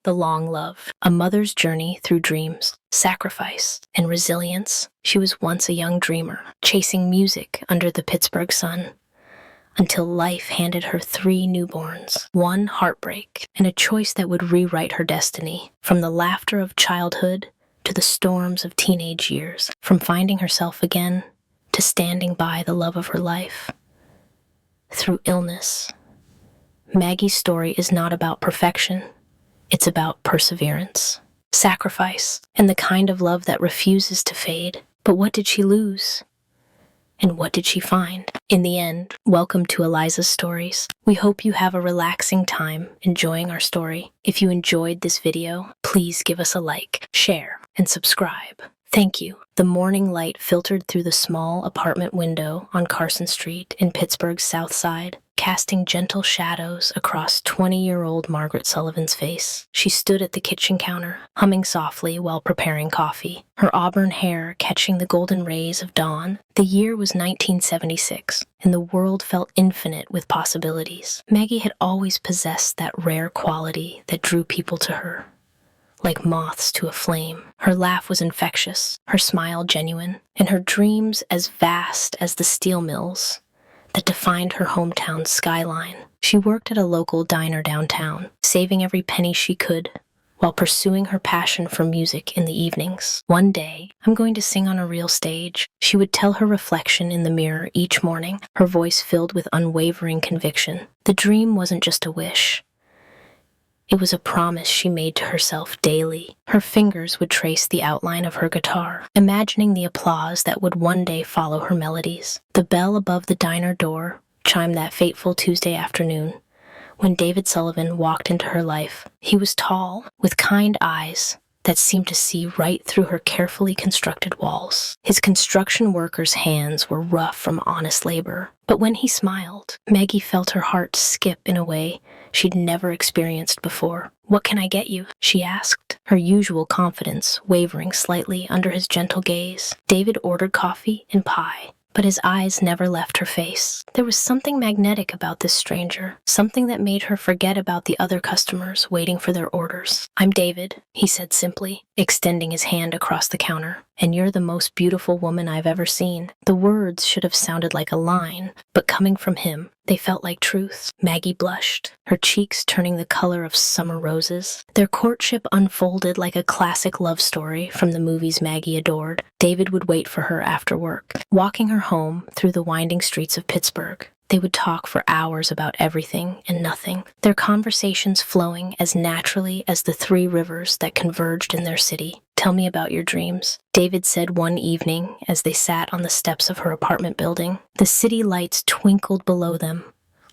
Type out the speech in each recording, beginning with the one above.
The Long Love, a mother's journey through dreams, sacrifice, and resilience. She was once a young dreamer, chasing music under the Pittsburgh sun, until life handed her 3 newborns, one heartbreak, and a choice that would rewrite her destiny. From the laughter of childhood to the storms of teenage years, from finding herself again to standing by the love of her life. Through illness, Maggie's story is not about perfection. It's about perseverance, sacrifice, and the kind of love that refuses to fade. But what did she lose? And what did she find? In the end, welcome to ELIZA'S Stories. We hope you have a relaxing time enjoying our story. If you enjoyed this video, please give us a like, share, and subscribe. Thank you. The morning light filtered through the small apartment window on Carson Street in Pittsburgh's South Side, casting gentle shadows across 20-year-old Margaret Sullivan's face. She stood at the kitchen counter, humming softly while preparing coffee, her auburn hair catching the golden rays of dawn. The year was 1976, and the world felt infinite with possibilities. Maggie had always possessed that rare quality that drew people to her, like moths to a flame. Her laugh was infectious, her smile genuine, and her dreams as vast as the steel mills that defined her hometown's skyline. She worked at a local diner downtown, saving every penny she could while pursuing her passion for music in the evenings. One day, "I'm going to sing on a real stage," she would tell her reflection in the mirror each morning, her voice filled with unwavering conviction. The dream wasn't just a wish. It was a promise she made to herself daily. Her fingers would trace the outline of her guitar, imagining the applause that would one day follow her melodies. The bell above the diner door chimed that fateful Tuesday afternoon when David Sullivan walked into her life. He was tall, with kind eyes that seemed to see right through her carefully constructed walls. His construction workers' hands were rough from honest labor, but when he smiled, Maggie felt her heart skip in a way she'd never experienced before. "What can I get you?" she asked, her usual confidence wavering slightly under his gentle gaze. David ordered coffee and pie, but his eyes never left her face. There was something magnetic about this stranger, something that made her forget about the other customers waiting for their orders. "I'm David," he said simply, extending his hand across the counter. "And you're the most beautiful woman I've ever seen." The words should have sounded like a line, but coming from him, they felt like truth. Maggie blushed, her cheeks turning the color of summer roses. Their courtship unfolded like a classic love story from the movies Maggie adored. David would wait for her after work, walking her home through the winding streets of Pittsburgh. They would talk for hours about everything and nothing, their conversations flowing as naturally as the 3 rivers that converged in their city. "Tell me about your dreams," David said one evening as they sat on the steps of her apartment building. The city lights twinkled below them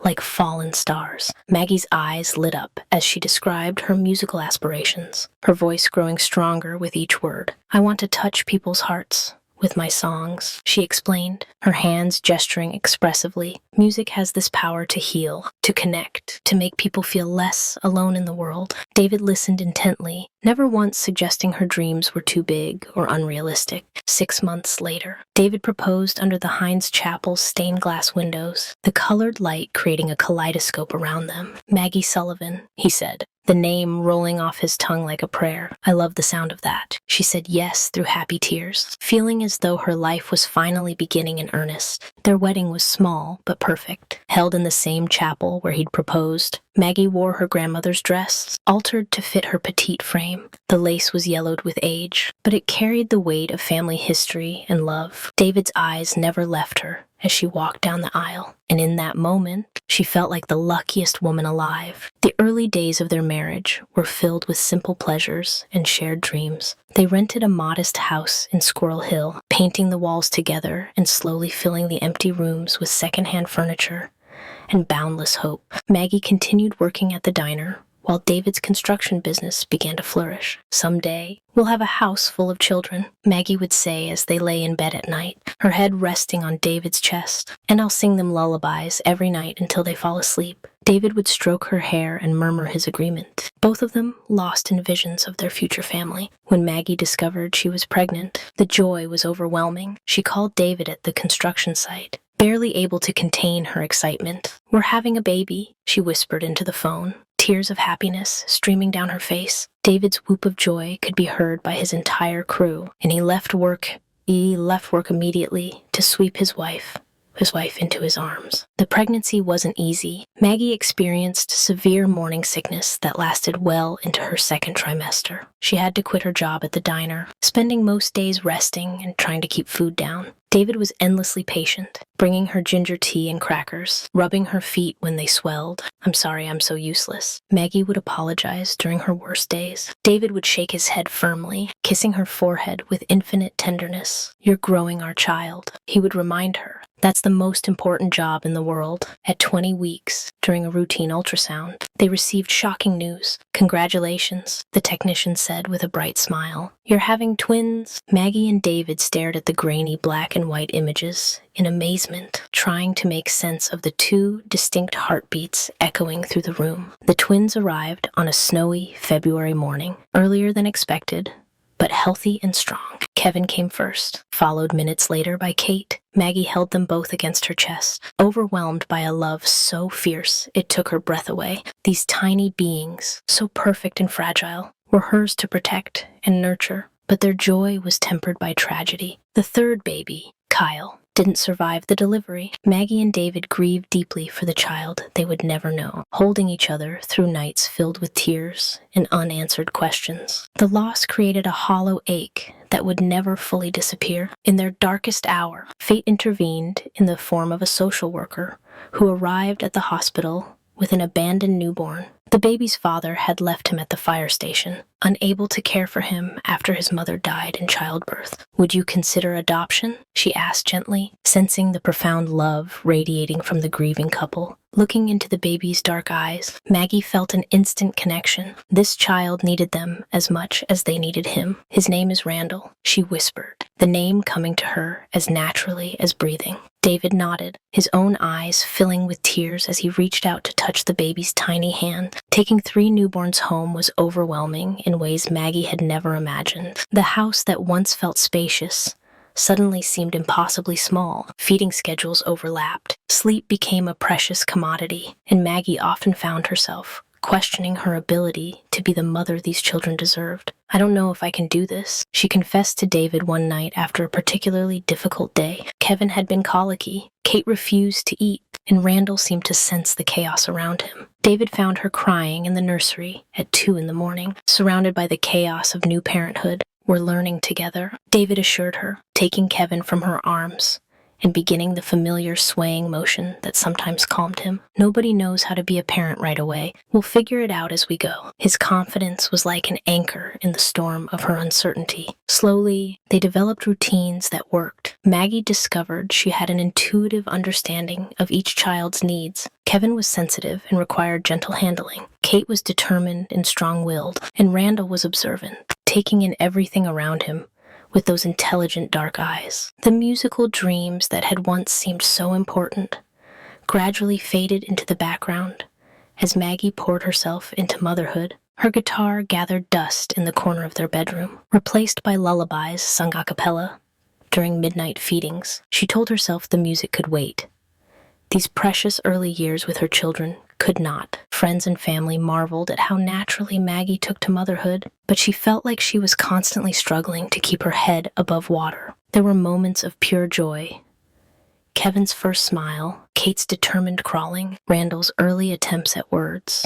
like fallen stars. Maggie's eyes lit up as she described her musical aspirations, her voice growing stronger with each word. "I want to touch people's hearts with my songs," she explained, her hands gesturing expressively. "Music has this power to heal, to connect, to make people feel less alone in the world." David listened intently, never once suggesting her dreams were too big or unrealistic. 6 months later, David proposed under the Heinz Chapel's stained glass windows, the colored light creating a kaleidoscope around them. "Maggie Sullivan," he said, the name rolling off his tongue like a prayer. "I love the sound of that." She said yes through happy tears, feeling as though her life was finally beginning in earnest. Their wedding was small but perfect, held in the same chapel where he'd proposed. Maggie wore her grandmother's dress, altered to fit her petite frame. The lace was yellowed with age, but it carried the weight of family history and love. David's eyes never left her as she walked down the aisle, and in that moment, she felt like the luckiest woman alive. The early days of their marriage were filled with simple pleasures and shared dreams. They rented a modest house in Squirrel Hill, painting the walls together and slowly filling the empty rooms with secondhand furniture and boundless hope. Maggie continued working at the diner, while David's construction business began to flourish. "Someday, we'll have a house full of children," Maggie would say as they lay in bed at night, her head resting on David's chest. "And I'll sing them lullabies every night until they fall asleep." David would stroke her hair and murmur his agreement, both of them lost in visions of their future family. When Maggie discovered she was pregnant, the joy was overwhelming. She called David at the construction site, barely able to contain her excitement. "We're having a baby," she whispered into the phone, tears of happiness streaming down her face. David's whoop of joy could be heard by his entire crew, and he left work immediately to sweep his wife into his arms. The pregnancy wasn't easy. Maggie experienced severe morning sickness that lasted well into her second trimester. She had to quit her job at the diner, spending most days resting and trying to keep food down. David was endlessly patient, bringing her ginger tea and crackers, rubbing her feet when they swelled. "I'm sorry I'm so useless." Maggie would apologize during her worst days. David would shake his head firmly, kissing her forehead with infinite tenderness. "You're growing our child," he would remind her. "That's the most important job in the world." At 20 weeks, during a routine ultrasound, they received shocking news. "Congratulations," the technician said with a bright smile. "You're having twins." Maggie and David stared at the grainy black and white images in amazement, trying to make sense of the two distinct heartbeats echoing through the room. The twins arrived on a snowy February morning, earlier than expected, but healthy and strong. Kevin came first, followed minutes later by Kate. Maggie held them both against her chest, overwhelmed by a love so fierce it took her breath away. These tiny beings, so perfect and fragile, were hers to protect and nurture, but their joy was tempered by tragedy. The third baby, Kyle, didn't survive the delivery. Maggie and David grieved deeply for the child they would never know, holding each other through nights filled with tears and unanswered questions. The loss created a hollow ache that would never fully disappear. In their darkest hour, fate intervened in the form of a social worker who arrived at the hospital with an abandoned newborn. The baby's father had left him at the fire station, unable to care for him after his mother died in childbirth. "Would you consider adoption?" she asked gently, sensing the profound love radiating from the grieving couple. Looking into the baby's dark eyes, Maggie felt an instant connection. This child needed them as much as they needed him. "His name is Randall," she whispered, the name coming to her as naturally as breathing. David nodded, his own eyes filling with tears as he reached out to touch the baby's tiny hand. Taking 3 newborns home was overwhelming in ways Maggie had never imagined. The house that once felt spacious suddenly seemed impossibly small. Feeding schedules overlapped. Sleep became a precious commodity, and Maggie often found herself questioning her ability to be the mother these children deserved. "I don't know if I can do this," she confessed to David one night after a particularly difficult day. Kevin had been colicky, Kate refused to eat, and Randall seemed to sense the chaos around him. David found her crying in the nursery at 2 a.m, surrounded by the chaos of new parenthood. "We're learning together," David assured her, taking Kevin from her arms and beginning the familiar swaying motion that sometimes calmed him. "Nobody knows how to be a parent right away. We'll figure it out as we go." His confidence was like an anchor in the storm of her uncertainty. Slowly, they developed routines that worked. Maggie discovered she had an intuitive understanding of each child's needs. Kevin was sensitive and required gentle handling. Kate was determined and strong-willed, and Randall was observant, taking in everything around him with those intelligent dark eyes. The musical dreams that had once seemed so important gradually faded into the background as Maggie poured herself into motherhood. Her guitar gathered dust in the corner of their bedroom, replaced by lullabies sung a cappella during midnight feedings. She told herself the music could wait. These precious early years with her children could not. Friends and family marveled at how naturally Maggie took to motherhood, but she felt like she was constantly struggling to keep her head above water. There were moments of pure joy. Kevin's first smile, Kate's determined crawling, Randall's early attempts at words.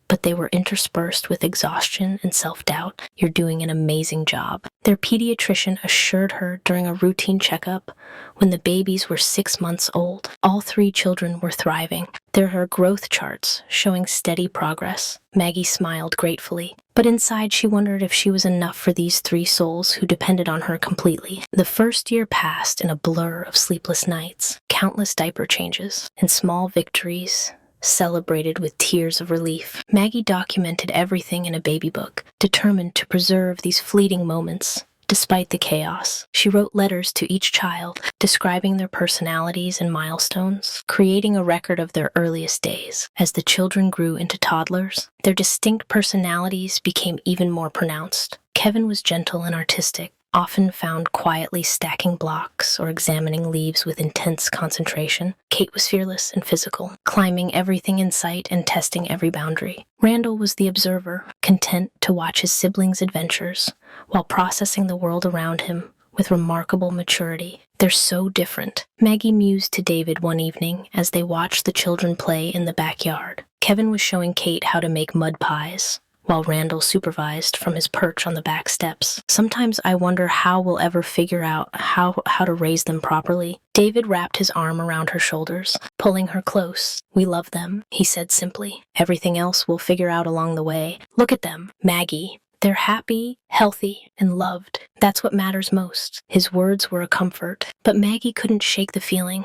But they were interspersed with exhaustion and self-doubt. "You're doing an amazing job," their pediatrician assured her during a routine checkup when the babies were 6 months old. All 3 children were thriving. There are growth charts showing steady progress. Maggie smiled gratefully, but inside she wondered if she was enough for these 3 souls who depended on her completely. The first year passed in a blur of sleepless nights, countless diaper changes, and small victories celebrated with tears of relief. Maggie documented everything in a baby book, determined to preserve these fleeting moments. Despite the chaos, she wrote letters to each child, describing their personalities and milestones, creating a record of their earliest days. As the children grew into toddlers, their distinct personalities became even more pronounced. Kevin was gentle and artistic, often found quietly stacking blocks or examining leaves with intense concentration. Kate was fearless and physical, climbing everything in sight and testing every boundary. Randall was the observer, content to watch his siblings' adventures while processing the world around him with remarkable maturity. They're so different, Maggie mused to David one evening as they watched the children play in the backyard. Kevin was showing Kate how to make mud pies, while Randall supervised from his perch on the back steps. Sometimes I wonder how we'll ever figure out how to raise them properly. David wrapped his arm around her shoulders, pulling her close. We love them, he said simply. Everything else we'll figure out along the way. Look at them, Maggie. They're happy, healthy, and loved. That's what matters most. His words were a comfort, but Maggie couldn't shake the feeling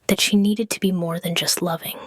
that she needed to be more than just loving.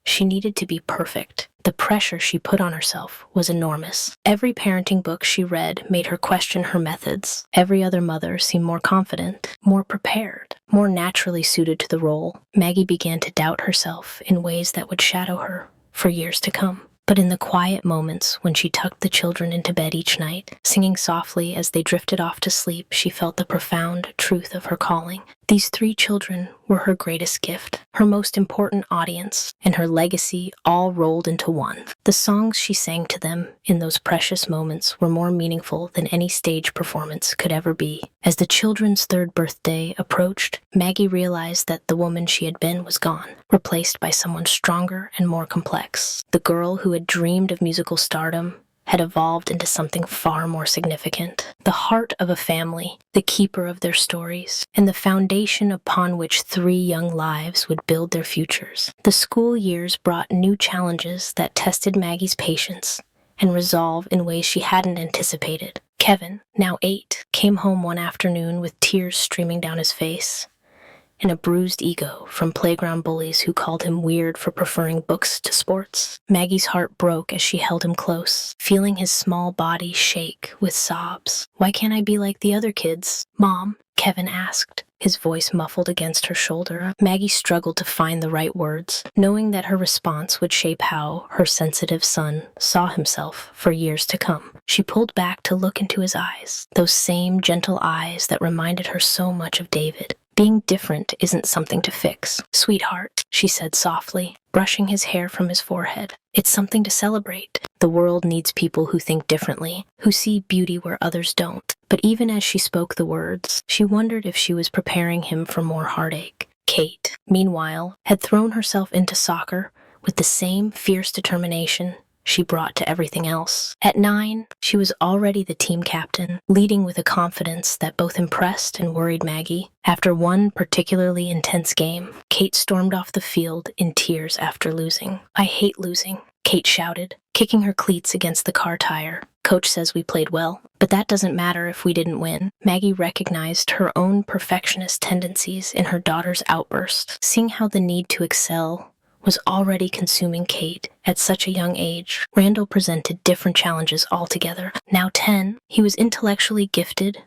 She needed to be perfect. The pressure she put on herself was enormous. Every parenting book she read made her question her methods. Every other mother seemed more confident, more prepared, more naturally suited to the role. Maggie began to doubt herself in ways that would shadow her for years to come. But in the quiet moments when she tucked the children into bed each night, singing softly as they drifted off to sleep, she felt the profound truth of her calling. These 3 children were her greatest gift, her most important audience, and her legacy all rolled into one. The songs she sang to them in those precious moments were more meaningful than any stage performance could ever be. As the children's 3rd birthday approached, Maggie realized that the woman she had been was gone, replaced by someone stronger and more complex. The girl who had dreamed of musical stardom had evolved into something far more significant. The heart of a family, the keeper of their stories, and the foundation upon which 3 young lives would build their futures. The school years brought new challenges that tested Maggie's patience and resolve in ways she hadn't anticipated. Kevin, now 8, came home one afternoon with tears streaming down his face and a bruised ego from playground bullies who called him weird for preferring books to sports. Maggie's heart broke as she held him close, feeling his small body shake with sobs. "Why can't I be like the other kids, Mom?" Kevin asked, his voice muffled against her shoulder. Maggie struggled to find the right words, knowing that her response would shape how her sensitive son saw himself for years to come. She pulled back to look into his eyes, those same gentle eyes that reminded her so much of David. "Being different isn't something to fix, sweetheart," she said softly, brushing his hair from his forehead. "It's something to celebrate. The world needs people who think differently, who see beauty where others don't." But even as she spoke the words, she wondered if she was preparing him for more heartache. Kate, meanwhile, had thrown herself into soccer with the same fierce determination she brought to everything else. At 9, she was already the team captain, leading with a confidence that both impressed and worried Maggie. After one particularly intense game, Kate stormed off the field in tears after losing. "I hate losing," Kate shouted, kicking her cleats against the car tire. "Coach says we played well, but that doesn't matter if we didn't win." Maggie recognized her own perfectionist tendencies in her daughter's outburst, seeing how the need to excel was already consuming Kate at such a young age. Randall presented different challenges altogether. Now 10, he was intellectually gifted,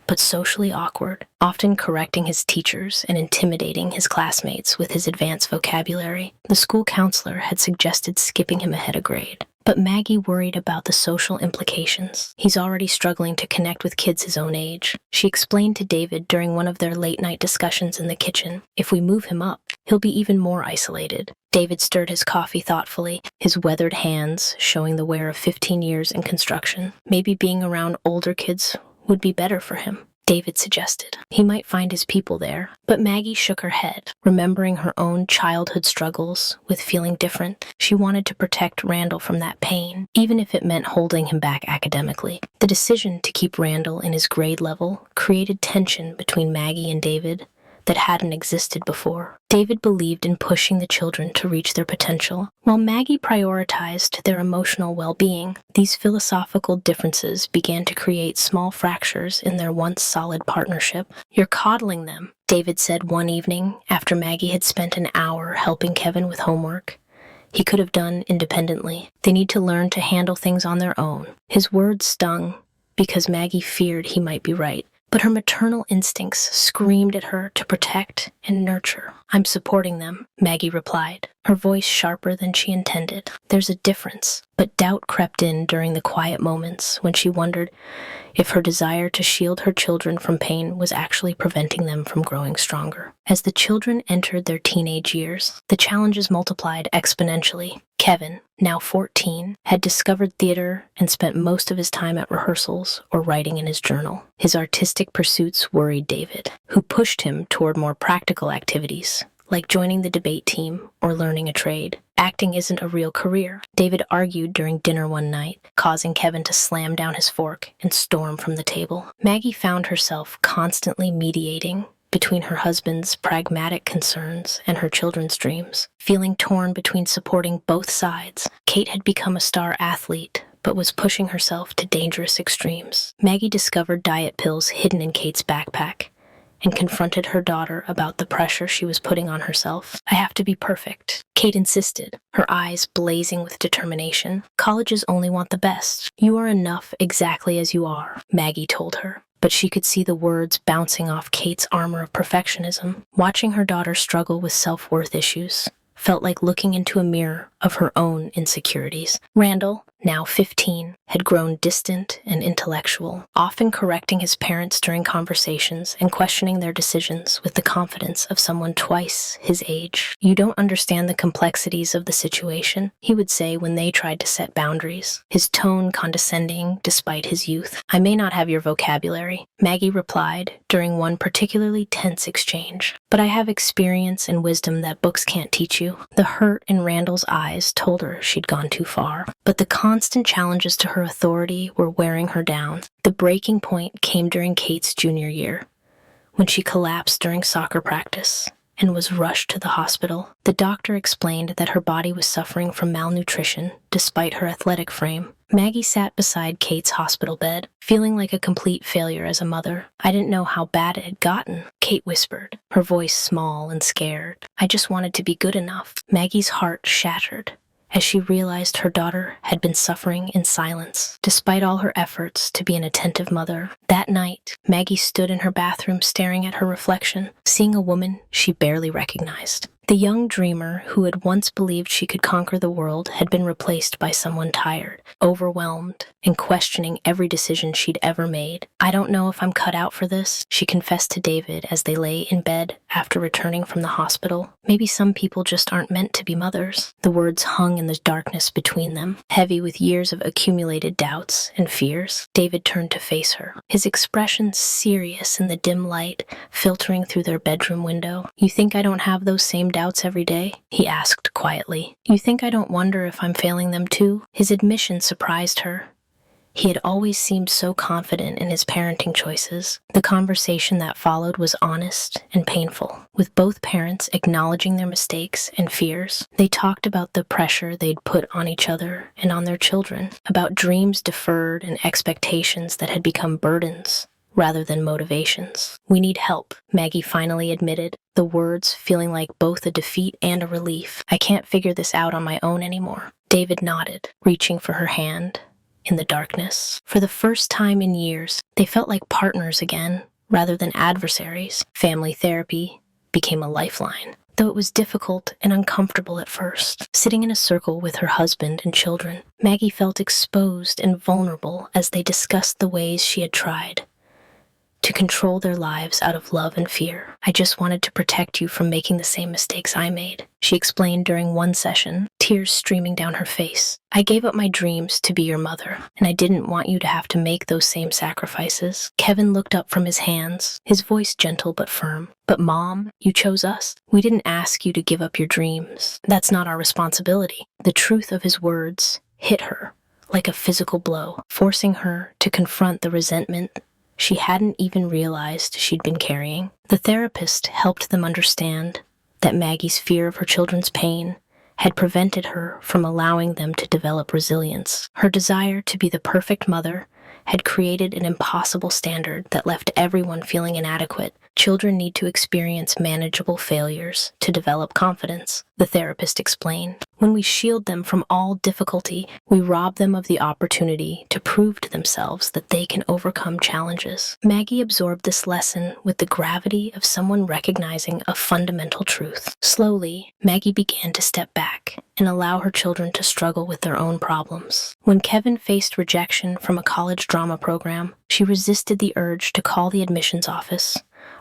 but socially awkward, often correcting his teachers and intimidating his classmates with his advanced vocabulary. The school counselor had suggested skipping him ahead a grade, but Maggie worried about the social implications. "He's already struggling to connect with kids his own age," she explained to David during one of their late-night discussions in the kitchen. "If we move him up, he'll be even more isolated." David stirred his coffee thoughtfully, his weathered hands showing the wear of 15 years in construction. "Maybe being around older kids would be better for him," David suggested. "He might find his people there." But Maggie shook her head, remembering her own childhood struggles with feeling different. She wanted to protect Randall from that pain, even if it meant holding him back academically. The decision to keep Randall in his grade level created tension between Maggie and David that hadn't existed before. David believed in pushing the children to reach their potential, while Maggie prioritized their emotional well-being. These philosophical differences began to create small fractures in their once solid partnership. "You're coddling them," David said one evening after Maggie had spent an hour helping Kevin with homework he could have done independently. "They need to learn to handle things on their own." His words stung because Maggie feared he might be right. But her maternal instincts screamed at her to protect and nurture. "I'm supporting them," Maggie replied, her voice sharper than she intended. There's a difference, but doubt crept in during the quiet moments when she wondered if her desire to shield her children from pain was actually preventing them from growing stronger. As the children entered their teenage years, the challenges multiplied exponentially. Kevin, now 14, had discovered theater and spent most of his time at rehearsals or writing in his journal. His artistic pursuits worried David, who pushed him toward more practical activities, like joining the debate team or learning a trade. Acting isn't a real career, David argued during dinner one night, causing Kevin to slam down his fork and storm from the table. Maggie found herself constantly mediating between her husband's pragmatic concerns and her children's dreams. Feeling torn between supporting both sides, Kate had become a star athlete, but was pushing herself to dangerous extremes. Maggie discovered diet pills hidden in Kate's backpack and confronted her daughter about the pressure she was putting on herself. "I have to be perfect," Kate insisted, her eyes blazing with determination. "Colleges only want the best. You are enough exactly as you are," Maggie told her. But she could see the words bouncing off Kate's armor of perfectionism. Watching her daughter struggle with self-worth issues felt like looking into a mirror of her own insecurities. Randall, now 15, had grown distant and intellectual, often correcting his parents during conversations and questioning their decisions with the confidence of someone twice his age. "You don't understand the complexities of the situation," he would say when they tried to set boundaries, his tone condescending despite his youth. "I may not have your vocabulary," Maggie replied during one particularly tense exchange, "but I have experience and wisdom that books can't teach you." The hurt in Randall's eyes told her she'd gone too far, but the constant challenges to her authority were wearing her down. The breaking point came during Kate's junior year, when she collapsed during soccer practice and was rushed to the hospital. The doctor explained that her body was suffering from malnutrition despite her athletic frame. Maggie sat beside Kate's hospital bed, feeling like a complete failure as a mother. "I didn't know how bad it had gotten," Kate whispered, her voice small and scared. "I just wanted to be good enough." Maggie's heart shattered as she realized her daughter had been suffering in silence, despite all her efforts to be an attentive mother. That night, Maggie stood in her bathroom staring at her reflection, seeing a woman she barely recognized. The young dreamer who had once believed she could conquer the world had been replaced by someone tired, overwhelmed, and questioning every decision she'd ever made. "I don't know if I'm cut out for this," she confessed to David as they lay in bed after returning from the hospital. "Maybe some people just aren't meant to be mothers." The words hung in the darkness between them, heavy with years of accumulated doubts and fears. David turned to face her, his expression serious in the dim light filtering through their bedroom window. "You think I don't have those same doubts every day?" he asked quietly. "You think I don't wonder if I'm failing them too?" His admission surprised her. He had always seemed so confident in his parenting choices. The conversation that followed was honest and painful, with both parents acknowledging their mistakes and fears. They talked about the pressure they'd put on each other and on their children, about dreams deferred and expectations that had become burdens rather than motivations. "We need help," Maggie finally admitted, the words feeling like both a defeat and a relief. "I can't figure this out on my own anymore." David nodded, reaching for her hand. In the darkness, for the first time in years, they felt like partners again, rather than adversaries. Family therapy became a lifeline, though it was difficult and uncomfortable at first. Sitting in a circle with her husband and children, Maggie felt exposed and vulnerable as they discussed the ways she had tried to control their lives out of love and fear. "I just wanted to protect you from making the same mistakes I made," she explained during one session, tears streaming down her face. "I gave up my dreams to be your mother, and I didn't want you to have to make those same sacrifices." Kevin looked up from his hands, his voice gentle but firm. "But Mom, you chose us. We didn't ask you to give up your dreams. That's not our responsibility." The truth of his words hit her like a physical blow, forcing her to confront the resentment she hadn't even realized she'd been carrying. The therapist helped them understand that Maggie's fear of her children's pain had prevented her from allowing them to develop resilience. Her desire to be the perfect mother had created an impossible standard that left everyone feeling inadequate. Children need to experience manageable failures to develop confidence, the therapist explained. When we shield them from all difficulty, we rob them of the opportunity to prove to themselves that they can overcome challenges. Maggie absorbed this lesson with the gravity of someone recognizing a fundamental truth. Slowly, Maggie began to step back and allow her children to struggle with their own problems. When Kevin faced rejection from a college drama program, she resisted the urge to call the admissions office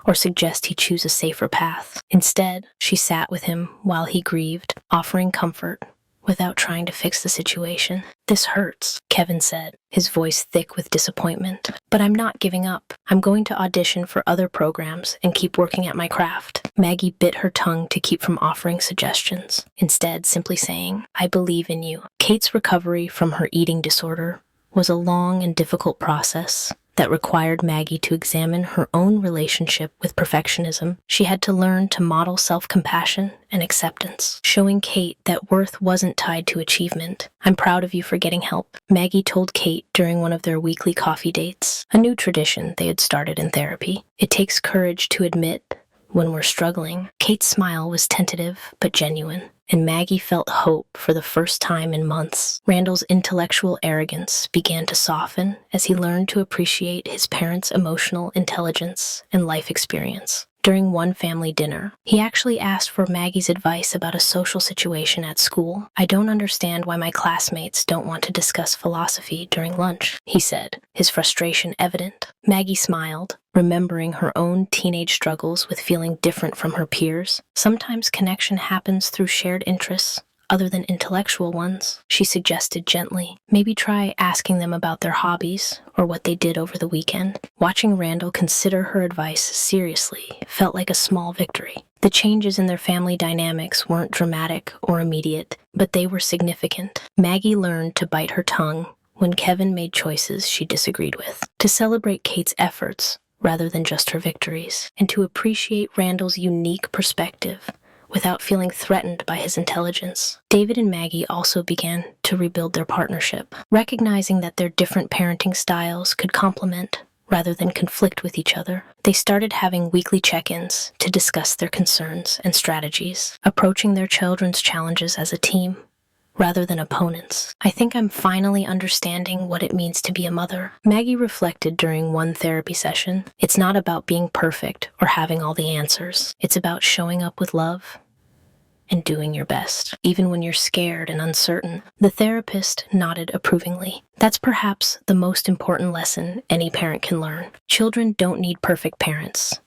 or suggest he choose a safer path. Instead, she sat with him while he grieved, offering comfort without trying to fix the situation. "This hurts," Kevin said, his voice thick with disappointment. "But I'm not giving up. I'm going to audition for other programs and keep working at my craft." Maggie bit her tongue to keep from offering suggestions, instead simply saying, "I believe in you." Kate's recovery from her eating disorder was a long and difficult process that required Maggie to examine her own relationship with perfectionism. She had to learn to model self-compassion and acceptance, showing Kate that worth wasn't tied to achievement. "I'm proud of you for getting help," Maggie told Kate during one of their weekly coffee dates, a new tradition they had started in therapy. "It takes courage to admit when we're struggling." Kate's smile was tentative but genuine, and Maggie felt hope for the first time in months. Randall's intellectual arrogance began to soften as he learned to appreciate his parents' emotional intelligence and life experience. During one family dinner, he actually asked for Maggie's advice about a social situation at school. "I don't understand why my classmates don't want to discuss philosophy during lunch," he said, his frustration evident. Maggie smiled, remembering her own teenage struggles with feeling different from her peers. "Sometimes connection happens through shared interests, other than intellectual ones," she suggested gently. "Maybe try asking them about their hobbies or what they did over the weekend." Watching Randall consider her advice seriously felt like a small victory. The changes in their family dynamics weren't dramatic or immediate, but they were significant. Maggie learned to bite her tongue when Kevin made choices she disagreed with, to celebrate Kate's efforts rather than just her victories, and to appreciate Randall's unique perspective without feeling threatened by his intelligence. David and Maggie also began to rebuild their partnership, recognizing that their different parenting styles could complement rather than conflict with each other. They started having weekly check-ins to discuss their concerns and strategies, approaching their children's challenges as a team rather than opponents. "I think I'm finally understanding what it means to be a mother," Maggie reflected during one therapy session. "It's not about being perfect or having all the answers. It's about showing up with love and doing your best, even when you're scared and uncertain." The therapist nodded approvingly. "That's perhaps the most important lesson any parent can learn. Children don't need perfect parents.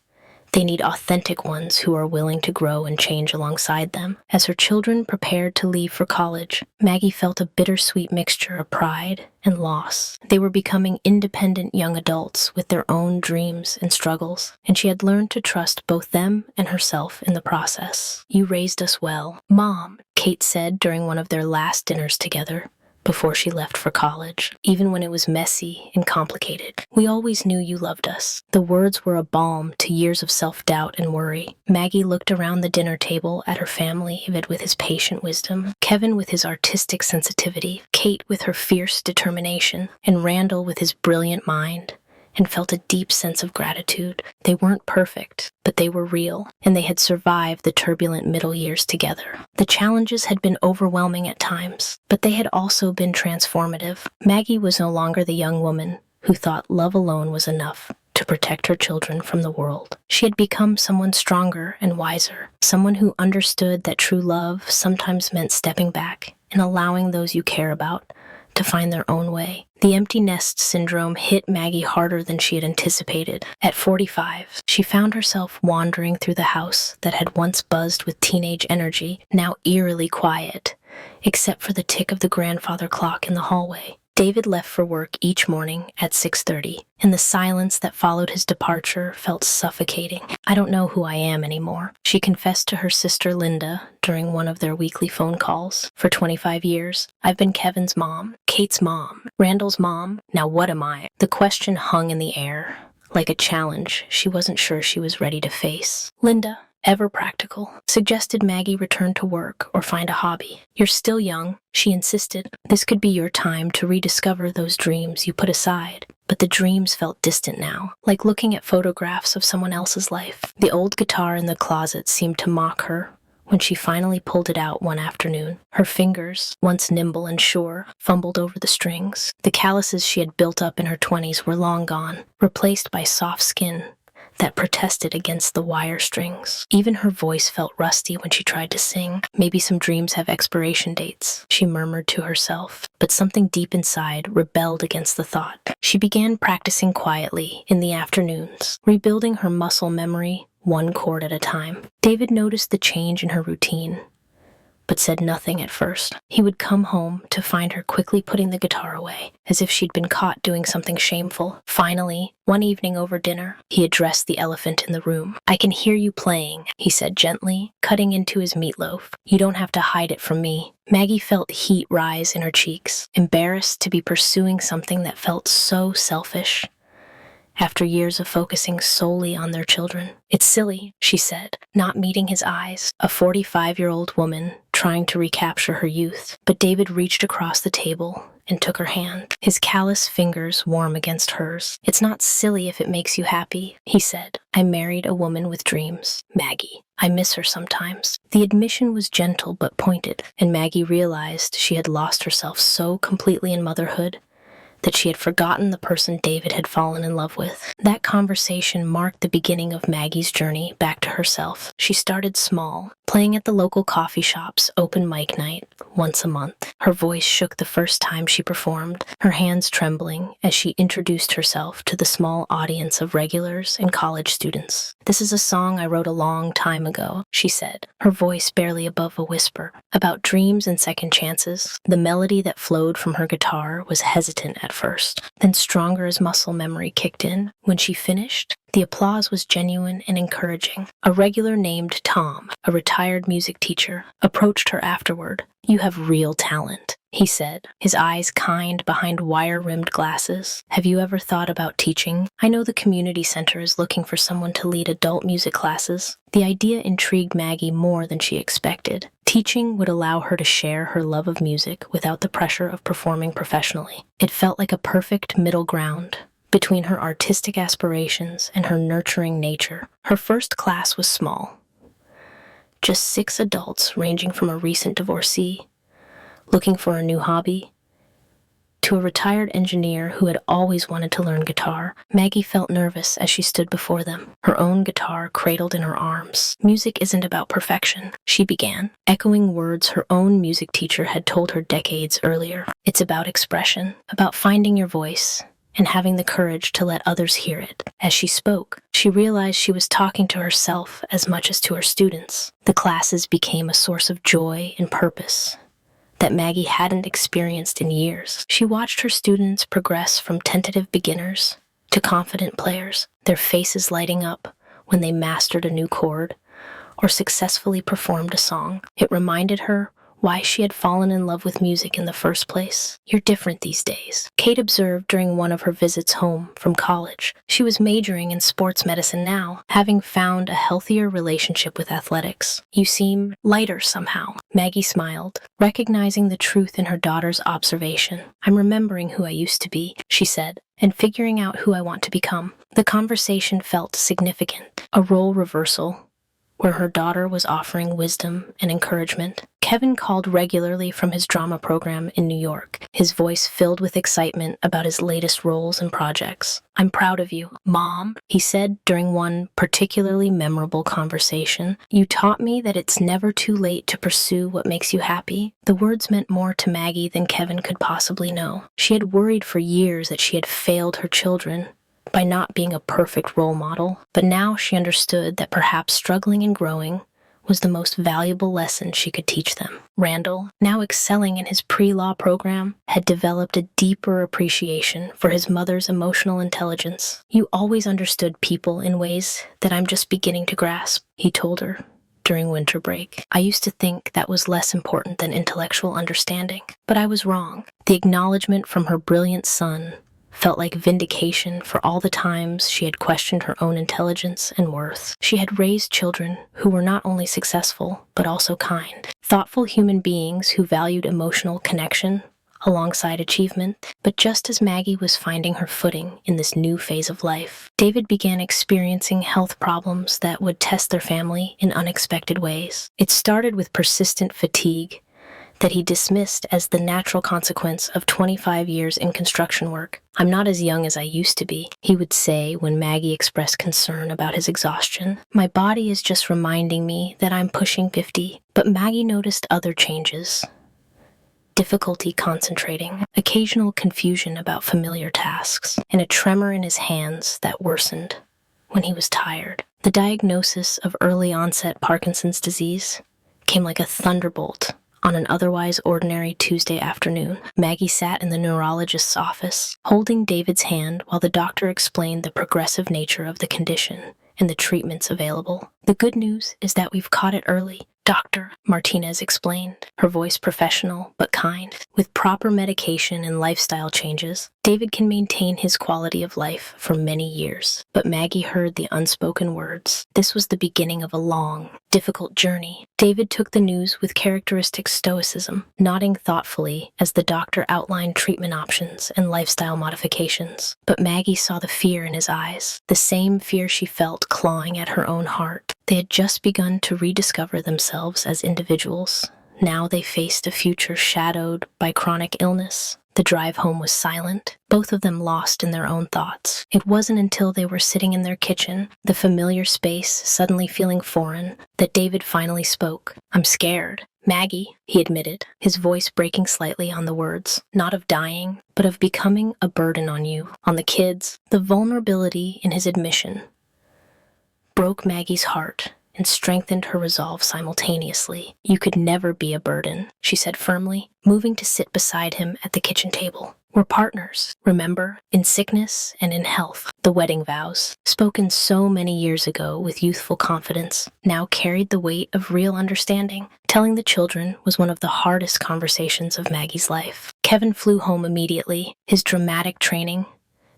They need authentic ones who are willing to grow and change alongside them." As her children prepared to leave for college, Maggie felt a bittersweet mixture of pride and loss. They were becoming independent young adults with their own dreams and struggles, and she had learned to trust both them and herself in the process. "You raised us well, Mom," Kate said during one of their last dinners together before she left for college. "Even when it was messy and complicated, we always knew you loved us." The words were a balm to years of self-doubt and worry. Maggie looked around the dinner table at her family, David with his patient wisdom, Kevin with his artistic sensitivity, Kate with her fierce determination, and Randall with his brilliant mind, and felt a deep sense of gratitude. They weren't perfect, but they were real, and they had survived the turbulent middle years together. The challenges had been overwhelming at times, but they had also been transformative. Maggie was no longer the young woman who thought love alone was enough to protect her children from the world. She had become someone stronger and wiser, someone who understood that true love sometimes meant stepping back and allowing those you care about to find their own way. The empty nest syndrome hit Maggie harder than she had anticipated. At 45, she found herself wandering through the house that had once buzzed with teenage energy, now eerily quiet, except for the tick of the grandfather clock in the hallway. David left for work each morning at 6:30, and the silence that followed his departure felt suffocating. "I don't know who I am anymore," she confessed to her sister Linda during one of their weekly phone calls. "For 25 years, I've been Kevin's mom, Kate's mom, Randall's mom. Now what am I?" The question hung in the air, like a challenge she wasn't sure she was ready to face. Linda, ever practical, suggested Maggie return to work or find a hobby. "You're still young," she insisted. "This could be your time to rediscover those dreams you put aside." but the dreams felt distant now, like looking at photographs of someone else's life. The old guitar in the closet seemed to mock her when she finally pulled it out one afternoon. Her fingers, once nimble and sure, fumbled over the strings. The calluses she had built up in her 20s were long gone, replaced by soft skin that protested against the wire strings. Even her voice felt rusty when she tried to sing. Maybe some dreams have expiration dates, she murmured to herself, but something deep inside rebelled against the thought. She began practicing quietly in the afternoons, rebuilding her muscle memory one chord at a time. David noticed the change in her routine, but said nothing at first. He would come home to find her quickly putting the guitar away, as if she'd been caught doing something shameful. Finally, one evening over dinner, he addressed the elephant in the room. "I can hear you playing," he said gently, cutting into his meatloaf. "You don't have to hide it from me." Maggie felt heat rise in her cheeks, embarrassed to be pursuing something that felt so selfish after years of focusing solely on their children. "It's silly," she said, not meeting his eyes, a 45-year-old woman trying to recapture her youth. But David reached across the table and took her hand, his callous fingers warm against hers. "It's not silly if it makes you happy," he said. "I married a woman with dreams, Maggie. I miss her sometimes." The admission was gentle but pointed, and Maggie realized she had lost herself so completely in motherhood that she had forgotten the person David had fallen in love with. That conversation marked the beginning of Maggie's journey back to herself. She started small, playing at the local coffee shop's open mic night once a month. Her voice shook the first time she performed, her hands trembling as she introduced herself to the small audience of regulars and college students. "This is a song I wrote a long time ago," she said, her voice barely above a whisper, "about dreams and second chances." The melody that flowed from her guitar was hesitant at first, then stronger as muscle memory kicked in. When she finished, the applause was genuine and encouraging. A regular named Tom, a retired music teacher, approached her afterward. "You have real talent," he said, his eyes kind behind wire-rimmed glasses. "Have you ever thought about teaching? I know the community center is looking for someone to lead adult music classes." The idea intrigued Maggie more than she expected. Teaching would allow her to share her love of music without the pressure of performing professionally. It felt like a perfect middle ground between her artistic aspirations and her nurturing nature. Her first class was small. Just 6 adults ranging from a recent divorcee looking for a new hobby to a retired engineer who had always wanted to learn guitar. Maggie felt nervous as she stood before them, her own guitar cradled in her arms. "Music isn't about perfection," she began, echoing words her own music teacher had told her decades earlier. "It's about expression, about finding your voice and having the courage to let others hear it." As she spoke, she realized she was talking to herself as much as to her students. The classes became a source of joy and purpose that Maggie hadn't experienced in years. She watched her students progress from tentative beginners to confident players, their faces lighting up when they mastered a new chord or successfully performed a song. It reminded her why she had fallen in love with music in the first place. "You're different these days," Kate observed during one of her visits home from college. She was majoring in sports medicine now, having found a healthier relationship with athletics. "You seem lighter somehow." Maggie smiled, recognizing the truth in her daughter's observation. "I'm remembering who I used to be," she said, "and figuring out who I want to become." The conversation felt significant, a role reversal where her daughter was offering wisdom and encouragement. Kevin called regularly from his drama program in New York, his voice filled with excitement about his latest roles and projects. "I'm proud of you, Mom," he said during one particularly memorable conversation. "You taught me that it's never too late to pursue what makes you happy." The words meant more to Maggie than Kevin could possibly know. She had worried for years that she had failed her children by not being a perfect role model, but now she understood that perhaps struggling and growing was the most valuable lesson she could teach them. Randall, now excelling in his pre-law program, had developed a deeper appreciation for his mother's emotional intelligence. "You always understood people in ways that I'm just beginning to grasp," he told her during winter break. "I used to think that was less important than intellectual understanding, but I was wrong." The acknowledgement from her brilliant son felt like vindication for all the times she had questioned her own intelligence and worth. She had raised children who were not only successful, but also kind, thoughtful human beings who valued emotional connection alongside achievement. But just as Maggie was finding her footing in this new phase of life, David began experiencing health problems that would test their family in unexpected ways. It started with persistent fatigue that he dismissed as the natural consequence of 25 years in construction work. "I'm not as young as I used to be," he would say when Maggie expressed concern about his exhaustion. "My body is just reminding me that I'm pushing 50. But Maggie noticed other changes. Difficulty concentrating, occasional confusion about familiar tasks, and a tremor in his hands that worsened when he was tired. The diagnosis of early onset Parkinson's disease came like a thunderbolt. On an otherwise ordinary Tuesday afternoon, Maggie sat in the neurologist's office, holding David's hand while the doctor explained the progressive nature of the condition and the treatments available. "The good news is that we've caught it early," Dr. Martinez explained, her voice professional but kind. "With proper medication and lifestyle changes, David can maintain his quality of life for many years." But Maggie heard the unspoken words. This was the beginning of a long, difficult journey. David took the news with characteristic stoicism, nodding thoughtfully as the doctor outlined treatment options and lifestyle modifications. But Maggie saw the fear in his eyes, the same fear she felt clawing at her own heart. They had just begun to rediscover themselves as individuals. Now they faced a future shadowed by chronic illness. The drive home was silent, both of them lost in their own thoughts. It wasn't until they were sitting in their kitchen, the familiar space suddenly feeling foreign, that David finally spoke. "I'm scared, Maggie," he admitted, his voice breaking slightly on the words. "Not of dying, but of becoming a burden on you, on the kids." The vulnerability in his admission broke Maggie's heart and strengthened her resolve simultaneously. "You could never be a burden," she said firmly, moving to sit beside him at the kitchen table. "We're partners, remember, in sickness and in health." The wedding vows, spoken so many years ago with youthful confidence, now carried the weight of real understanding. Telling the children was one of the hardest conversations of Maggie's life. Kevin flew home immediately, his dramatic training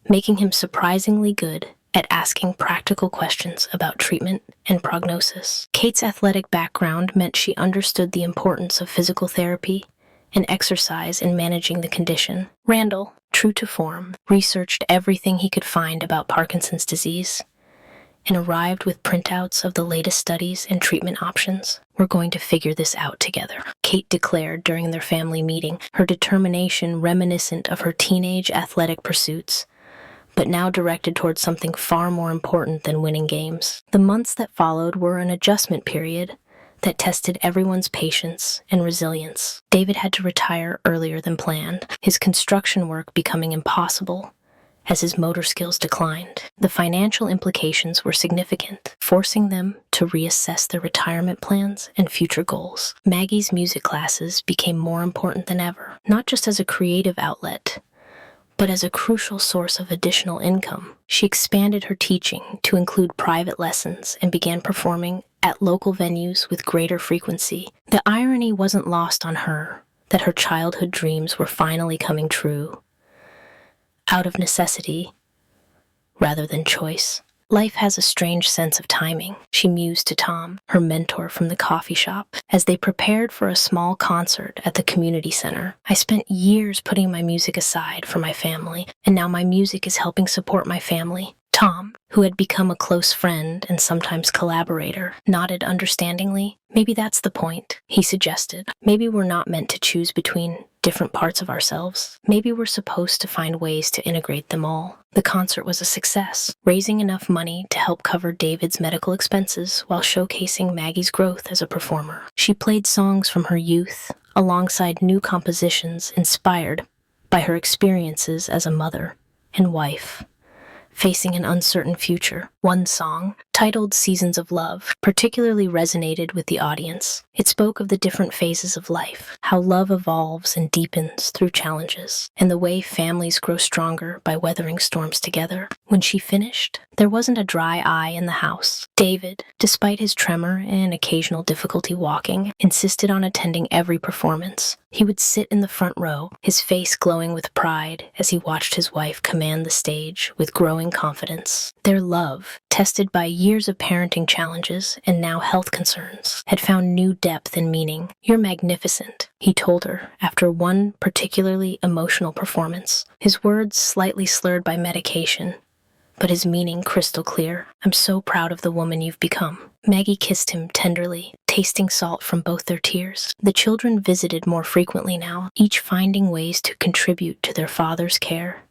making him surprisingly good at asking practical questions about treatment and prognosis. Kate's athletic background meant she understood the importance of physical therapy and exercise in managing the condition. Randall, true to form, researched everything he could find about Parkinson's disease and arrived with printouts of the latest studies and treatment options. "We're going to figure this out together," Kate declared during their family meeting, her determination reminiscent of her teenage athletic pursuits, but now directed towards something far more important than winning games. The months that followed were an adjustment period that tested everyone's patience and resilience. David had to retire earlier than planned, his construction work becoming impossible as his motor skills declined. The financial implications were significant, forcing them to reassess their retirement plans and future goals. Maggie's music classes became more important than ever, not just as a creative outlet, but as a crucial source of additional income. She expanded her teaching to include private lessons and began performing at local venues with greater frequency. The irony wasn't lost on her that her childhood dreams were finally coming true, out of necessity rather than choice. "Life has a strange sense of timing," she mused to Tom, her mentor from the coffee shop, as they prepared for a small concert at the community center. "I spent years putting my music aside for my family, and now my music is helping support my family." Tom, who had become a close friend and sometimes collaborator, nodded understandingly. "Maybe that's the point," he suggested. "Maybe we're not meant to choose between different parts of ourselves. Maybe we're supposed to find ways to integrate them all." The concert was a success, raising enough money to help cover David's medical expenses while showcasing Maggie's growth as a performer. She played songs from her youth alongside new compositions inspired by her experiences as a mother and wife, facing an uncertain future. One song, titled "Seasons of Love," particularly resonated with the audience. It spoke of the different phases of life, how love evolves and deepens through challenges, and the way families grow stronger by weathering storms together. When she finished, there wasn't a dry eye in the house. David, despite his tremor and occasional difficulty walking, insisted on attending every performance. He would sit in the front row, his face glowing with pride as he watched his wife command the stage with growing confidence. Their love tested by years of parenting challenges and now health concerns, had found new depth and meaning. "You're magnificent," he told her after one particularly emotional performance, his words slightly slurred by medication, but his meaning crystal clear. "I'm so proud of the woman you've become." Maggie kissed him tenderly, tasting salt from both their tears. The children visited more frequently now, each finding ways to contribute to their father's care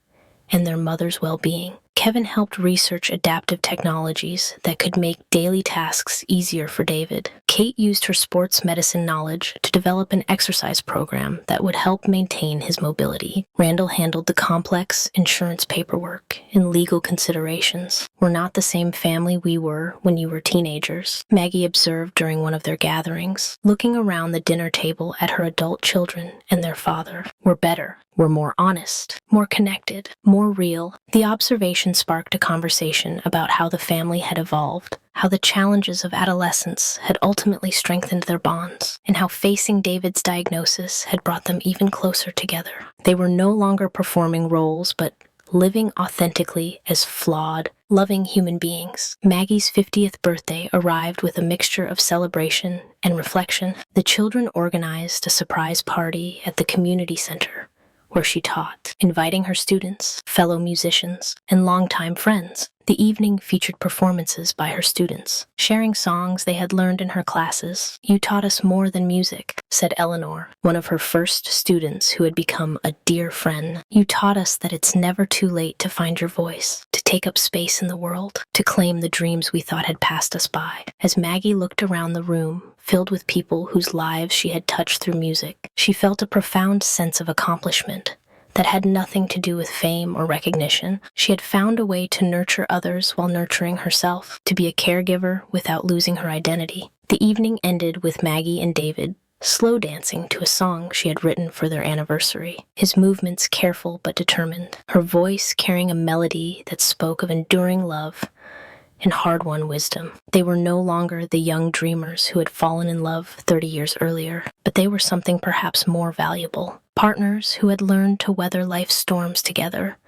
and their mother's well-being. Kevin helped research adaptive technologies that could make daily tasks easier for David. Kate used her sports medicine knowledge to develop an exercise program that would help maintain his mobility. Randall handled the complex insurance paperwork and legal considerations. "We're not the same family we were when you were teenagers," Maggie observed during one of their gatherings, looking around the dinner table at her adult children and their father. "We're better. We're more honest, more connected, more real." The observation sparked a conversation about how the family had evolved, how the challenges of adolescence had ultimately strengthened their bonds, and how facing David's diagnosis had brought them even closer together. They were no longer performing roles, but living authentically as flawed, loving human beings. Maggie's 50th birthday arrived with a mixture of celebration and reflection. The children organized a surprise party at the community center, where she taught, inviting her students, fellow musicians, and longtime friends. The evening featured performances by her students, sharing songs they had learned in her classes. "You taught us more than music," said Eleanor, one of her first students who had become a dear friend. "You taught us that it's never too late to find your voice, to take up space in the world, to claim the dreams we thought had passed us by." As Maggie looked around the room, filled with people whose lives she had touched through music, she felt a profound sense of accomplishment that had nothing to do with fame or recognition. She had found a way to nurture others while nurturing herself, to be a caregiver without losing her identity. The evening ended with Maggie and David slow dancing to a song she had written for their anniversary, his movements careful but determined, her voice carrying a melody that spoke of enduring love and hard-won wisdom. They were no longer the young dreamers who had fallen in love 30 years earlier, but they were something perhaps more valuable. Partners who had learned to weather life's storms together,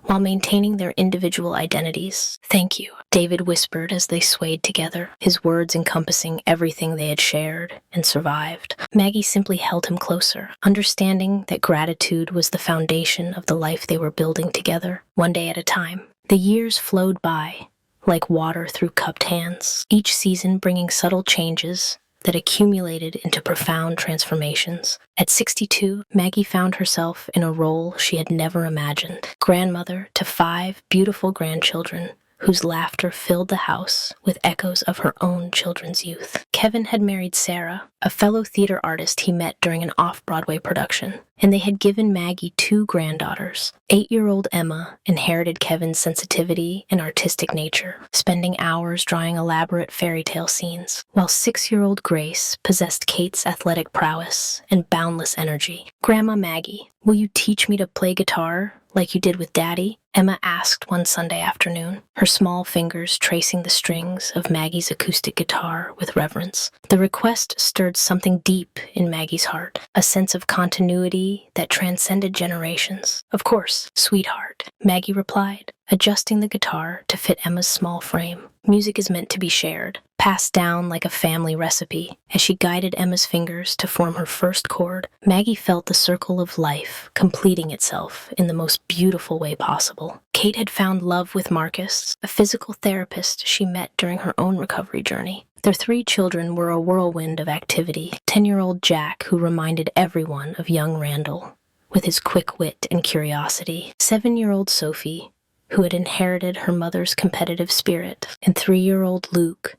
while maintaining their individual identities. "Thank you," David whispered as they swayed together, his words encompassing everything they had shared and survived. Maggie simply held him closer, understanding that gratitude was the foundation of the life they were building together, one day at a time. The years flowed by, like water through cupped hands, each season bringing subtle changes that accumulated into profound transformations. At 62, Maggie found herself in a role she had never imagined, grandmother to 5 beautiful grandchildren whose laughter filled the house with echoes of her own children's youth. Kevin had married Sarah, a fellow theater artist he met during an off-Broadway production, and they had given Maggie 2 granddaughters. 8-year-old Emma inherited Kevin's sensitivity and artistic nature, spending hours drawing elaborate fairy tale scenes, while 6-year-old Grace possessed Kate's athletic prowess and boundless energy. "Grandma Maggie, will you teach me to play guitar like you did with Daddy?" Emma asked one Sunday afternoon, her small fingers tracing the strings of Maggie's acoustic guitar with reverence. The request stirred something deep in Maggie's heart, a sense of continuity that transcended generations. "Of course, sweetheart," Maggie replied, adjusting the guitar to fit Emma's small frame. "Music is meant to be shared, passed down like a family recipe." As she guided Emma's fingers to form her first chord, Maggie felt the circle of life completing itself in the most beautiful way possible. Kate had found love with Marcus, a physical therapist she met during her own recovery journey. Their 3 children were a whirlwind of activity. 10-year-old Jack, who reminded everyone of young Randall, with his quick wit and curiosity. 7-year-old Sophie, who had inherited her mother's competitive spirit. And 3-year-old Luke,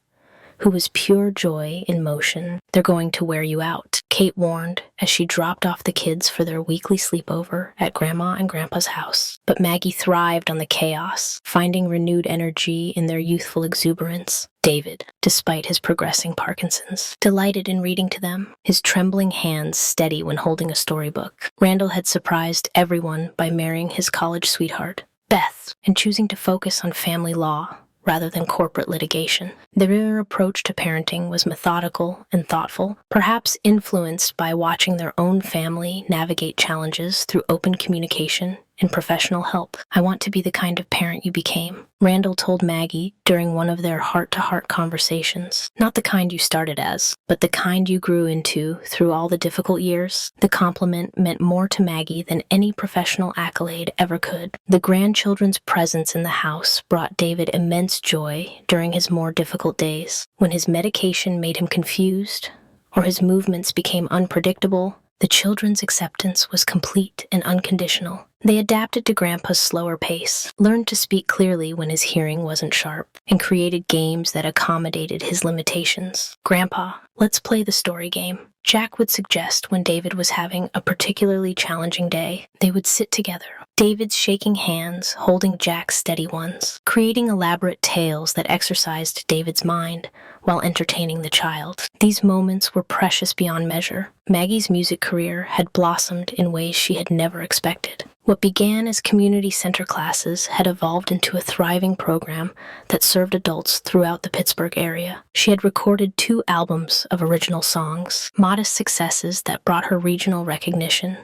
who was pure joy in motion. "They're going to wear you out," Kate warned as she dropped off the kids for their weekly sleepover at Grandma and Grandpa's house. But Maggie thrived on the chaos, finding renewed energy in their youthful exuberance. David, despite his progressing Parkinson's, delighted in reading to them, his trembling hands steady when holding a storybook. Randall had surprised everyone by marrying his college sweetheart, Beth, and choosing to focus on family law rather than corporate litigation. Their approach to parenting was methodical and thoughtful, perhaps influenced by watching their own family navigate challenges through open communication and professional help. I want to be the kind of parent you became, Randall told Maggie during one of their heart-to-heart conversations. Not the kind you started as, but the kind you grew into through all the difficult years. The compliment meant more to Maggie than any professional accolade ever could. The grandchildren's presence in the house brought David immense joy during his more difficult days. When his medication made him confused, or his movements became unpredictable, the children's acceptance was complete and unconditional. They adapted to Grandpa's slower pace, learned to speak clearly when his hearing wasn't sharp, and created games that accommodated his limitations. "Grandpa, let's play the story game," Jack would suggest when David was having a particularly challenging day. They would sit together, David's shaking hands, holding Jack's steady ones, creating elaborate tales that exercised David's mind while entertaining the child. These moments were precious beyond measure. Maggie's music career had blossomed in ways she had never expected. What began as community center classes had evolved into a thriving program that served adults throughout the Pittsburgh area. She had recorded 2 albums of original songs, modest successes that brought her regional recognition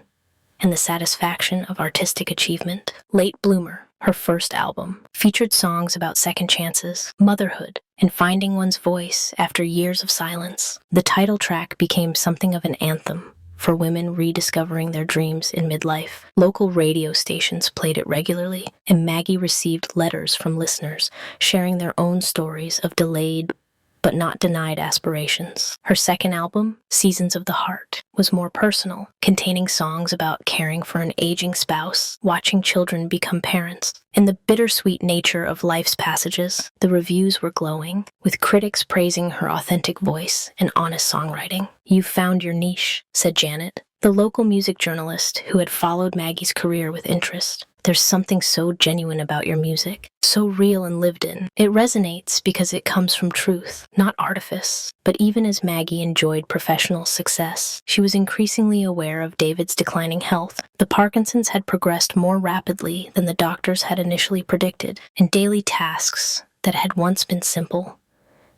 and the satisfaction of artistic achievement. Late Bloomer, her first album, featured songs about second chances, motherhood, and finding one's voice after years of silence. The title track became something of an anthem for women rediscovering their dreams in midlife. Local radio stations played it regularly, and Maggie received letters from listeners sharing their own stories of delayed but not denied aspirations. Her second album, Seasons of the Heart, was more personal, containing songs about caring for an aging spouse, watching children become parents, and the bittersweet nature of life's passages. The reviews were glowing, with critics praising her authentic voice and honest songwriting. "You've found your niche," said Janet, the local music journalist who had followed Maggie's career with interest. "There's something so genuine about your music, so real and lived in. It resonates because it comes from truth, not artifice." But even as Maggie enjoyed professional success, she was increasingly aware of David's declining health. The Parkinson's had progressed more rapidly than the doctors had initially predicted, and daily tasks that had once been simple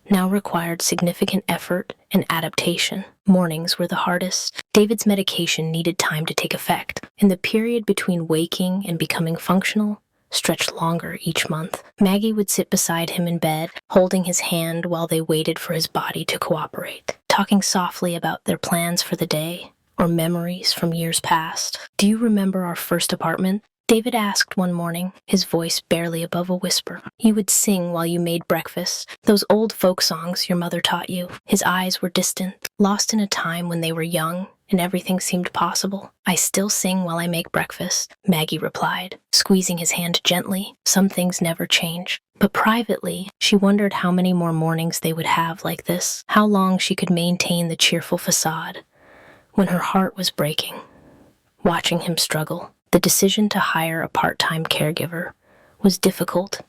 now required significant effort and adaptation. Mornings were the hardest. David's medication needed time to take effect, and the period between waking and becoming functional stretched longer each month. Maggie would sit beside him in bed, holding his hand while they waited for his body to cooperate, talking softly about their plans for the day or memories from years past. "Do you remember our first apartment?" David asked one morning, his voice barely above a whisper. "You would sing while you made breakfast, those old folk songs your mother taught you." His eyes were distant, lost in a time when they were young and everything seemed possible. "I still sing while I make breakfast," Maggie replied, squeezing his hand gently. Some things never change. But privately, she wondered how many more mornings they would have like this, how long she could maintain the cheerful facade when her heart was breaking, watching him struggle. The decision to hire a part-time caregiver was difficult,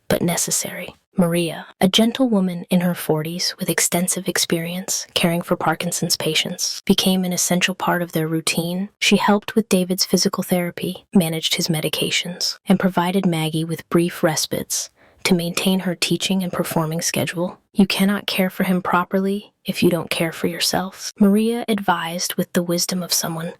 but necessary. Maria, a gentle woman in her 40s with extensive experience caring for Parkinson's patients, became an essential part of their routine. She helped with David's physical therapy, managed his medications, and provided Maggie with brief respites to maintain her teaching and performing schedule. "You cannot care for him properly if you don't care for yourself," Maria advised with the wisdom of someone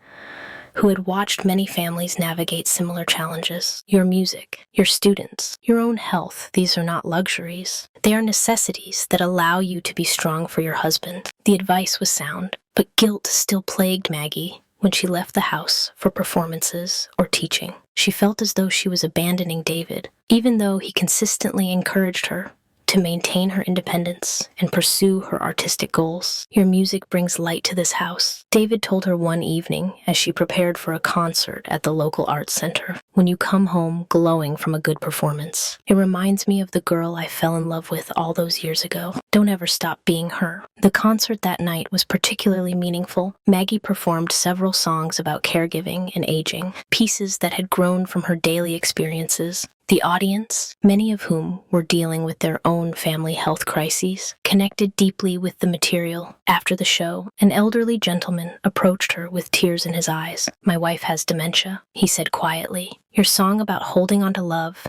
who had watched many families navigate similar challenges. "Your music, your students, your own health, these are not luxuries. They are necessities that allow you to be strong for your husband." The advice was sound, but guilt still plagued Maggie when she left the house for performances or teaching. She felt as though she was abandoning David, even though he consistently encouraged her to maintain her independence and pursue her artistic goals. "Your music brings light to this house," David told her one evening as she prepared for a concert at the local arts center. "When you come home glowing from a good performance, it reminds me of the girl I fell in love with all those years ago. Don't ever stop being her." The concert that night was particularly meaningful. Maggie performed several songs about caregiving and aging, pieces that had grown from her daily experiences. The audience, many of whom were dealing with their own family health crises, connected deeply with the material. After the show, an elderly gentleman approached her with tears in his eyes. "My wife has dementia," he said quietly. "Your song about holding on to love,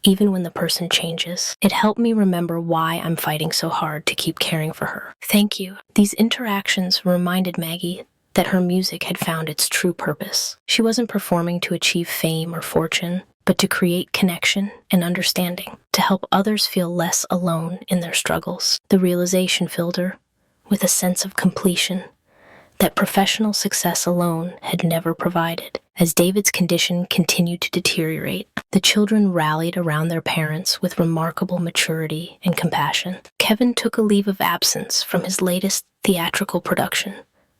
even when the person changes, it helped me remember why I'm fighting so hard to keep caring for her." "Thank you." These interactions reminded Maggie that her music had found its true purpose. She wasn't performing to achieve fame or fortune, but to create connection and understanding, to help others feel less alone in their struggles. The realization filled her with a sense of completion that professional success alone had never provided. As David's condition continued to deteriorate, the children rallied around their parents with remarkable maturity and compassion. Kevin took a leave of absence from his latest theatrical production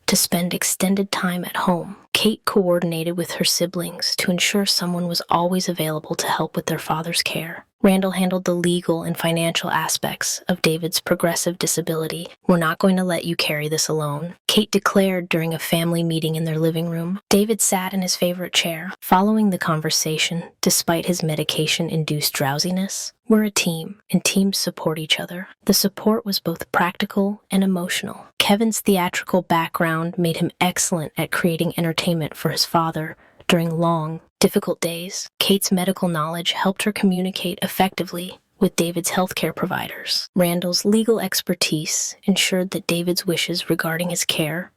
to spend extended time at home. Kate coordinated with her siblings to ensure someone was always available to help with their father's care. Randall handled the legal and financial aspects of David's progressive disability. "We're not going to let you carry this alone," Kate declared during a family meeting in their living room. David sat in his favorite chair, following the conversation despite his medication-induced drowsiness. "We're a team, and teams support each other." The support was both practical and emotional. Kevin's theatrical background made him excellent at creating entertainment for his father during long, difficult days. Kate's medical knowledge helped her communicate effectively with David's healthcare providers. Randall's legal expertise ensured that David's wishes regarding his care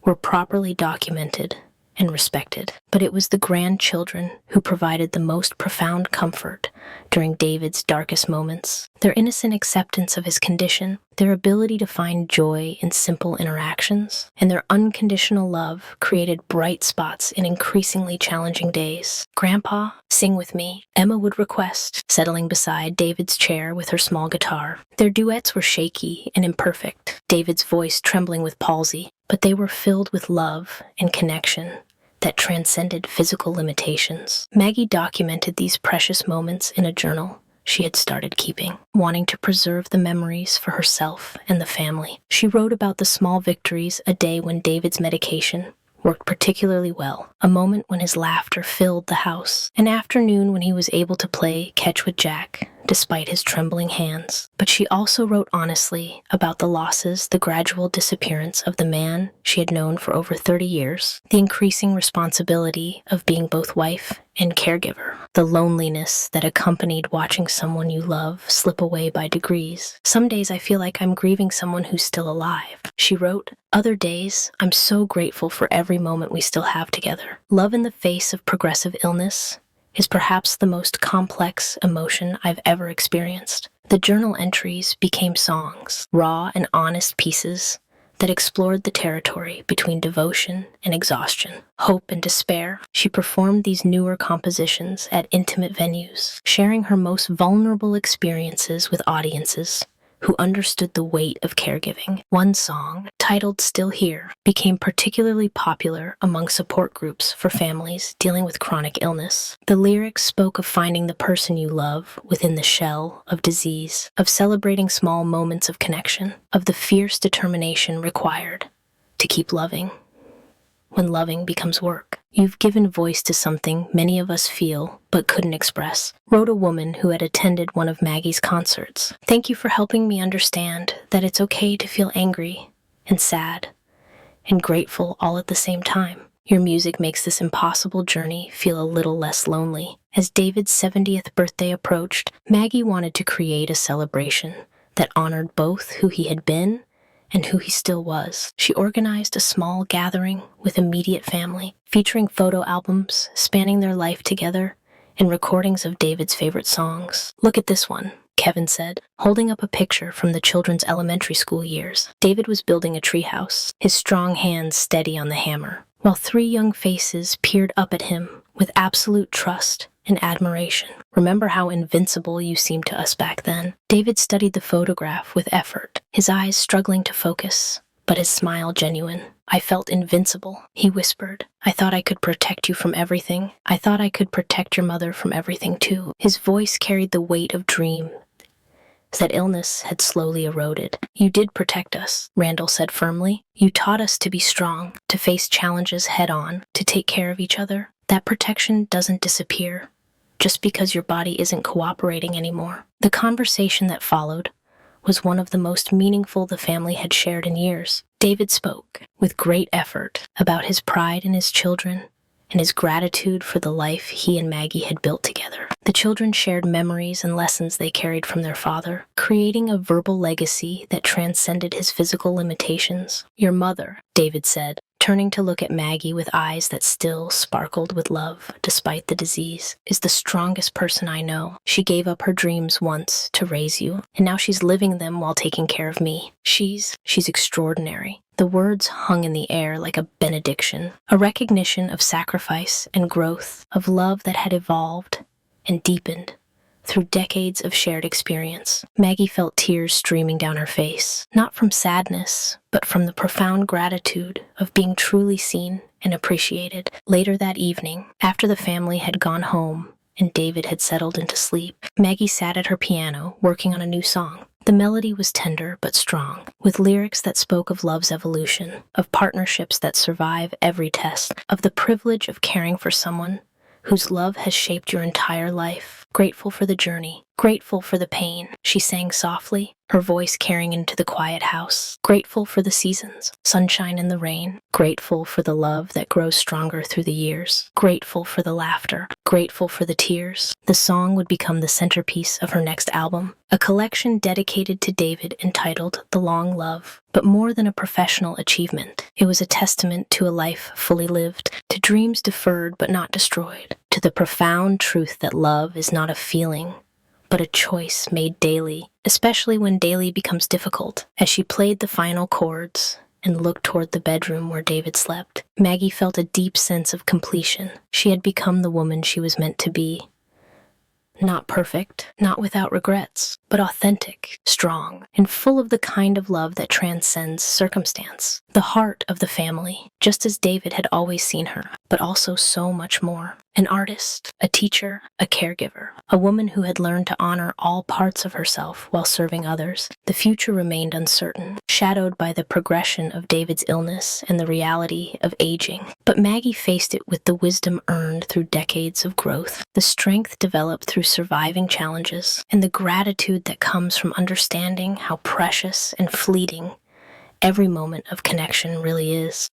were properly documented and respected. But it was the grandchildren who provided the most profound comfort during David's darkest moments. Their innocent acceptance of his condition, their ability to find joy in simple interactions, and their unconditional love created bright spots in increasingly challenging days. "Grandpa, sing with me," Emma would request, settling beside David's chair with her small guitar. Their duets were shaky and imperfect, David's voice trembling with palsy, but they were filled with love and connection that transcended physical limitations. Maggie documented these precious moments in a journal she had started keeping, wanting to preserve the memories for herself and the family. She wrote about the small victories, a day when David's medication worked particularly well, a moment when his laughter filled the house, an afternoon when he was able to play catch with Jack despite his trembling hands. But she also wrote honestly about the losses, the gradual disappearance of the man she had known for over 30 years, the increasing responsibility of being both wife and caregiver, the loneliness that accompanied watching someone you love slip away by degrees. "Some days I feel like I'm grieving someone who's still alive," she wrote. "Other days, I'm so grateful for every moment we still have together." Love in the face of progressive illness is perhaps the most complex emotion I've ever experienced. The journal entries became songs, raw and honest pieces that explored the territory between devotion and exhaustion, hope and despair. She performed these newer compositions at intimate venues, sharing her most vulnerable experiences with audiences who understood the weight of caregiving. One song, titled "Still Here," became particularly popular among support groups for families dealing with chronic illness. The lyrics spoke of finding the person you love within the shell of disease, of celebrating small moments of connection, of the fierce determination required to keep loving when loving becomes work. "You've given voice to something many of us feel but couldn't express," wrote a woman who had attended one of Maggie's concerts. "Thank you for helping me understand that it's okay to feel angry and sad and grateful all at the same time. Your music makes this impossible journey feel a little less lonely." As David's 70th birthday approached, Maggie wanted to create a celebration that honored both who he had been and who he still was. She organized a small gathering with immediate family, featuring photo albums spanning their life together and recordings of David's favorite songs. "Look at this one," Kevin said, holding up a picture from the children's elementary school years. David was building a treehouse, his strong hands steady on the hammer, while 3 young faces peered up at him with absolute trust and admiration. "Remember how invincible you seemed to us back then?" David studied the photograph with effort, his eyes struggling to focus, but his smile genuine. "I felt invincible," he whispered. "I thought I could protect you from everything. I thought I could protect your mother from everything too." His voice carried the weight of dream that illness had slowly eroded. "You did protect us," Randall said firmly. "You taught us to be strong, to face challenges head-on, to take care of each other. That protection doesn't disappear just because your body isn't cooperating anymore." The conversation that followed was one of the most meaningful the family had shared in years. David spoke with great effort about his pride in his children and his gratitude for the life he and Maggie had built together. The children shared memories and lessons they carried from their father, creating a verbal legacy that transcended his physical limitations. "Your mother," David said, turning to look at Maggie with eyes that still sparkled with love despite the disease, is the strongest person I know. She gave up her dreams once to raise you, and now she's living them while taking care of me. She's extraordinary. The words hung in the air like a benediction, a recognition of sacrifice and growth, of love that had evolved and deepened through decades of shared experience. Maggie felt tears streaming down her face, not from sadness, but from the profound gratitude of being truly seen and appreciated. Later that evening, after the family had gone home and David had settled into sleep, Maggie sat at her piano, working on a new song. The melody was tender but strong, with lyrics that spoke of love's evolution, of partnerships that survive every test, of the privilege of caring for someone whose love has shaped your entire life. Grateful for the journey, grateful for the pain, she sang softly, her voice carrying into the quiet house. Grateful for the seasons, sunshine and the rain. Grateful for the love that grows stronger through the years. Grateful for the laughter, grateful for the tears. The song would become the centerpiece of her next album, a collection dedicated to David entitled The Long Love. But more than a professional achievement, it was a testament to a life fully lived, to dreams deferred but not destroyed, to the profound truth that love is not a feeling, but a choice made daily, especially when daily becomes difficult. As she played the final chords and looked toward the bedroom where David slept, Maggie felt a deep sense of completion. She had become the woman she was meant to be. Not perfect, not without regrets, but authentic, strong, and full of the kind of love that transcends circumstance. The heart of the family, just as David had always seen her, but also so much more. An artist, a teacher, a caregiver, a woman who had learned to honor all parts of herself while serving others. The future remained uncertain, shadowed by the progression of David's illness and the reality of aging. But Maggie faced it with the wisdom earned through decades of growth, the strength developed through surviving challenges, and the gratitude that comes from understanding how precious and fleeting every moment of connection really is.